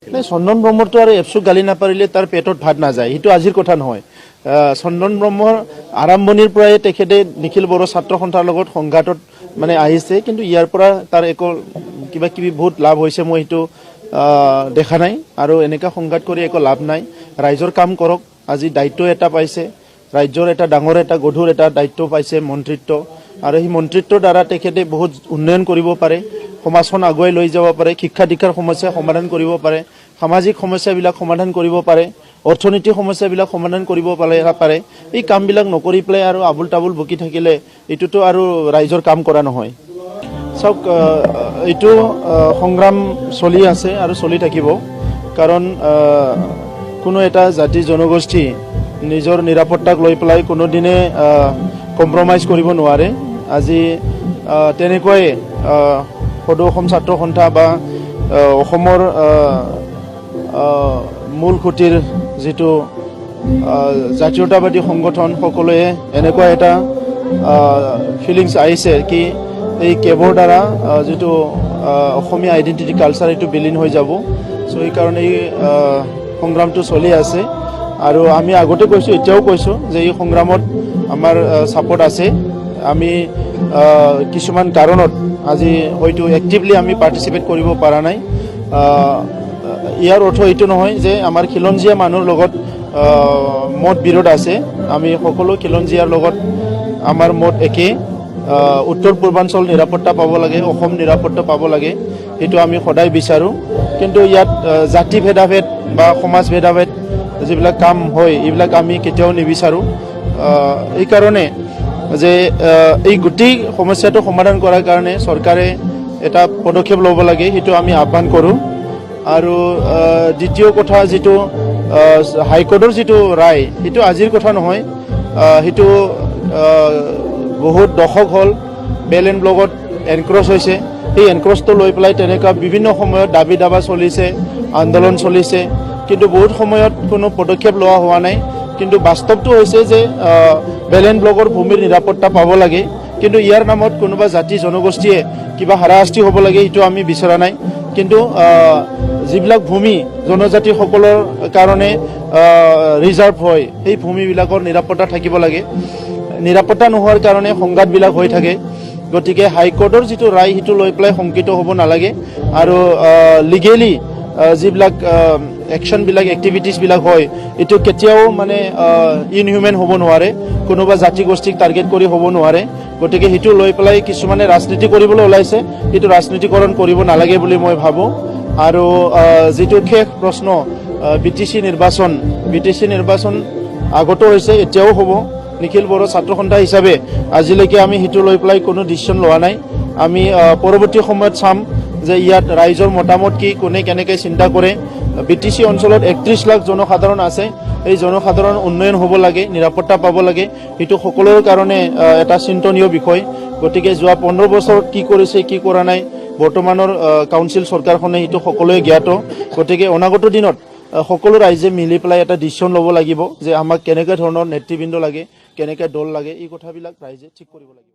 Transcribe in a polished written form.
চন্দন ব্ৰহ্মৰটো আৰু এপচুক গালি নাপাৰিলে তাৰ পেটত ভাত নাযায়, সেইটো আজিৰ কথা নহয়। চন্দন ব্ৰহ্মৰ আৰম্ভণিৰ পৰাই তেখেতে নিখিল বড়ো ছাত্ৰ সন্থাৰ লগত সংঘাতত মানে আহিছে, কিন্তু ইয়াৰ পৰা তাৰ একো কিবা কিবি বহুত লাভ হৈছে মই সেইটো দেখা নাই, আৰু এনেকা সংঘাত কৰি একো লাভ নাই। ৰাইজৰ কাম কৰক, আজি দায়িত্ব এটা পাইছে, ৰাজ্যৰ এটা ডাঙৰ এটা গধুৰ এটা দায়িত্ব পাইছে, মন্ত্ৰিত্ব, আৰু সেই মন্ত্ৰিত্বৰ দ্বাৰা তেখেতে বহুত উন্নয়ন কৰিব পাৰে, সমাজখন আগুৱাই লৈ যাব পাৰে, শিক্ষা দীক্ষাৰ সমস্যা সমাধান কৰিব পাৰে, সামাজিক সমস্যাবিলাক সমাধান কৰিব পাৰে, অৰ্থনৈতিক সমস্যাবিলাক সমাধান কৰিব পাৰে। এই কামবিলাক নকৰি পেলাই আৰু আবুল তাবুল বকি থাকিলে এইটোতো আৰু ৰাইজৰ কাম কৰা নহয়। চাওক, এইটো সংগ্ৰাম চলি আছে আৰু চলি থাকিব, কাৰণ কোনো এটা জাতি জনগোষ্ঠী নিজৰ নিৰাপত্তাক লৈ পেলাই কোনোদিনে কম্প্ৰমাইজ কৰিব নোৱাৰে। আজি তেনেকুৱাই সদৌ অসম ছাত্ৰ সন্থা বা অসমৰ মূল খুঁটিৰ যিটো জাতীয়তাবাদী সংগঠন, সকলোৱে এনেকুৱা এটা ফিলিংছ আহিছে কি এই কেবৰ দ্বাৰা যিটো অসমীয়া আইডেণ্টিটি কালচাৰ এইটো বিলীন হৈ যাব। চ' সেইকাৰণে এই সংগ্ৰামটো চলি আছে, আৰু আমি আগতে কৈছোঁ, এতিয়াও কৈছোঁ যে এই সংগ্ৰামত আমাৰ ছাপোৰ্ট আছে। আমি কিছুমান কাৰণত আজি হয়তো এক্টিভলি আমি পাৰ্টিচিপেট কৰিব পৰা নাই। ইয়াৰ অৰ্থ এইটো নহয় যে আমাৰ খিলঞ্জীয়া মানুহৰ লগত মত বিৰোধ আছে। আমি সকলো খিলঞ্জীয়াৰ লগত আমাৰ মত একেই। উত্তৰ পূৰ্বাঞ্চল নিৰাপত্তা পাব লাগে, অসম নিৰাপত্তা পাব লাগে, সেইটো আমি সদায় বিচাৰোঁ। কিন্তু ইয়াত জাতি ভেদাভেদ বা সমাজ ভেদাভেদ যিবিলাক কাম হয়, এইবিলাক আমি কেতিয়াও নিবিচাৰোঁ। এইকাৰণে যে এই গোটেই সমস্যাটো সমাধান কৰাৰ কাৰণে চৰকাৰে এটা পদক্ষেপ ল'ব লাগে, সেইটো আমি আহ্বান কৰোঁ। আৰু দ্বিতীয় কথা, যিটো হাইকোৰ্টৰ যিটো ৰায়, সেইটো আজিৰ কথা নহয়, সেইটো বহুত দশক হ'ল বেল এণ্ড ব্লকত এনক্ৰচ হৈছে। সেই এনক্ৰচটো লৈ পেলাই তেনেকুৱা বিভিন্ন সময়ত দাবী দাবা চলিছে, আন্দোলন চলিছে, কিন্তু বহুত সময়ত কোনো পদক্ষেপ লোৱা হোৱা নাই। কিন্তু বাস্তৱটো হৈছে যে বেল এণ্ড ব্লকৰ ভূমিৰ নিৰাপত্তা পাব লাগে, কিন্তু ইয়াৰ নামত কোনোবা জাতি জনগোষ্ঠীয়ে কিবা হাৰাশাস্তি হ'ব লাগে, সেইটো আমি বিচৰা নাই। কিন্তু যিবিলাক ভূমি জনজাতিসকলৰ কাৰণে ৰিজাৰ্ভ হয়, সেই ভূমিবিলাকৰ নিৰাপত্তা থাকিব লাগে। নিৰাপত্তা নোহোৱাৰ কাৰণে সংঘাতবিলাক হৈ থাকে। গতিকে হাইকোৰ্টৰ যিটো ৰায়, সেইটো লৈ পেলাই শংকিত হ'ব নালাগে, আৰু লিগেলি যিবিলাক একশ্যনবিলাক, এক্টিভিটিছবিলাক হয়, এইটো কেতিয়াও মানে ইনহিউমেন হ'ব নোৱাৰে, কোনোবা জাতি গোষ্ঠীক টাৰ্গেট কৰি হ'ব নোৱাৰে। গতিকে সেইটো লৈ পেলাই কিছুমানে ৰাজনীতি কৰিবলৈ ওলাইছে, সেইটো ৰাজনীতিকৰণ কৰিব নালাগে বুলি মই ভাবোঁ। আৰু যিটো শেষ প্ৰশ্ন, BTC নিৰ্বাচন আগতো হৈছে, এতিয়াও হ'ব। নিখিল বড়ো ছাত্ৰ সন্থা হিচাপে আজিলৈকে আমি সেইটো লৈ পেলাই কোনো ডিচিশ্যন লোৱা নাই। আমি পৰৱৰ্তী সময়ত চাম যে ইয়াত ৰাইজৰ মতামত কি, কোনে কেনেকৈ চিন্তা কৰে। BTC অঞ্চলত 31 লাখ জনসাধাৰণ আছে, এই জনসাধাৰণ উন্নয়ন হ'ব লাগে, নিৰাপত্তা পাব লাগে, সেইটো সকলোৰে কাৰণে এটা চিন্তনীয় বিষয়। গতিকে যোৱা 15 বছৰত কি কৰিছে, কি কৰা নাই, বৰ্তমানৰ কাউন্সিল চৰকাৰখনে সেইটো সকলোৱে জ্ঞাত। গতিকে অনাগত দিনত সকলো ৰাইজে মিলি পেলাই এটা ডিচিশ্যন ল'ব লাগিব যে আমাক কেনেকৈ ধৰণৰ নেতৃবৃন্দ লাগে, কেনেকৈ দল লাগে, এই কথাবিলাক ৰাইজে ঠিক কৰিব লাগিব।